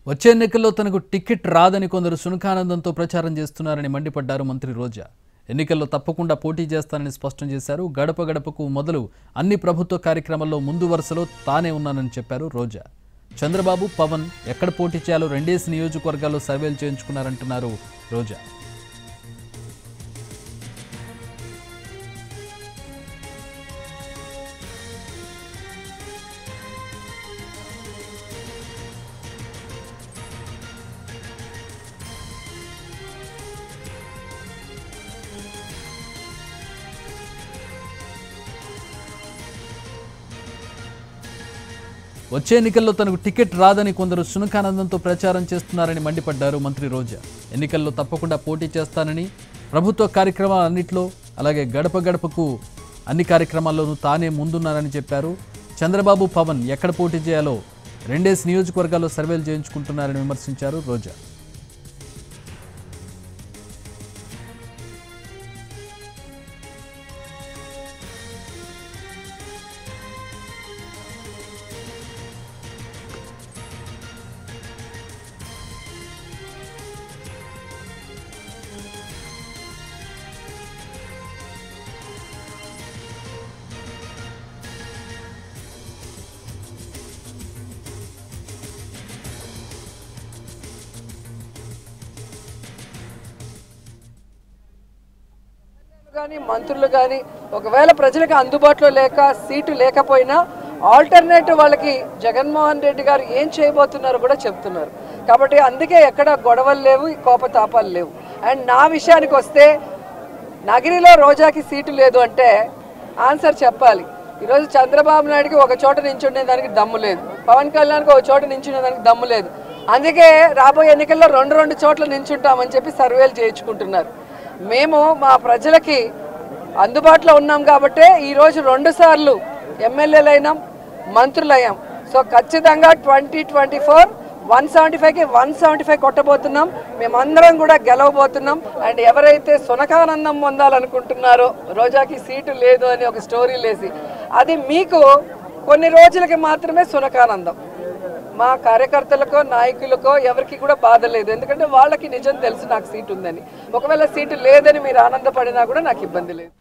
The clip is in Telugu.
వచ్చే ఎన్నికల్లో తనకు టికెట్ రాదని కొందరు సునకానందంతో ప్రచారం చేస్తున్నారని మండిపడ్డారు మంత్రి రోజా. ఎన్నికల్లో తప్పకుండా పోటీ చేస్తానని స్పష్టం చేశారు. గడప గడపకు మొదలు అన్ని ప్రభుత్వ కార్యక్రమాల్లో ముందు వరుసలో తానే ఉన్నానని చెప్పారు రోజా. చంద్రబాబు, పవన్ ఎక్కడ పోటీ చేయాలో రెండేసి నియోజకవర్గాల్లో సర్వేలు చేయించుకున్నారంటున్నారు రోజా. వచ్చే ఎన్నికల్లో తనకు టికెట్ రాదని కొందరు సునకానందంతో ప్రచారం చేస్తున్నారని మండిపడ్డారు మంత్రి రోజా. ఎన్నికల్లో తప్పకుండా పోటీ చేస్తానని, ప్రభుత్వ కార్యక్రమాలన్నింటిలో అలాగే గడప గడపకు అన్ని కార్యక్రమాల్లోనూ తానే ముందున్నారని చెప్పారు. చంద్రబాబు, పవన్ ఎక్కడ పోటీ చేయాలో రెండేసి నియోజకవర్గాల్లో సర్వేలు చేయించుకుంటున్నారని విమర్శించారు రోజా. కానీ మంత్రులు కానీ ఒకవేళ ప్రజలకు అందుబాటులో లేక సీటు లేకపోయినా ఆల్టర్నేటివ్ వాళ్ళకి జగన్మోహన్ రెడ్డి గారు ఏం చేయబోతున్నారో కూడా చెప్తున్నారు. కాబట్టి అందుకే ఎక్కడ గొడవలు లేవు, కోపతాపాలు లేవు. అండ్ నా విషయానికి వస్తే నగిరిలో రోజాకి సీటు లేదు అంటే ఆన్సర్ చెప్పాలి. ఈరోజు చంద్రబాబు నాయుడుకి ఒక చోట నించుండే దానికి దమ్ము లేదు, పవన్ కళ్యాణ్కి ఒక చోట నించునే దానికి దమ్ము లేదు. అందుకే రాబోయే ఎన్నికల్లో రెండు చోట్ల నించుంటామని చెప్పి సర్వేలు చేయించుకుంటున్నారు. మేము మా ప్రజలకి అందుబాటులో ఉన్నాం కాబట్టే ఈరోజు 2 సార్లు ఎమ్మెల్యేలు అయినాం, మంత్రులు అయ్యాం. సో ఖచ్చితంగా 2024 175కి 175 కొట్టబోతున్నాం. మేమందరం కూడా గెలవబోతున్నాం. అండ్ ఎవరైతే సునకానందం పొందాలనుకుంటున్నారో రోజాకి సీటు లేదు అని ఒక స్టోరీ లేసి, అది మీకు కొన్ని రోజులకి మాత్రమే సునకానందం. మా కార్యకర్తలకో నాయకులకో ఎవరికి కూడా బాధ లేదు, ఎందుకంటే వాళ్ళకి నిజం తెలుసు నాకు సీటు ఉందని. ఒకవేళ సీటు లేదని మీరు ఆనందపడినా కూడా నాకు ఇబ్బంది లేదు.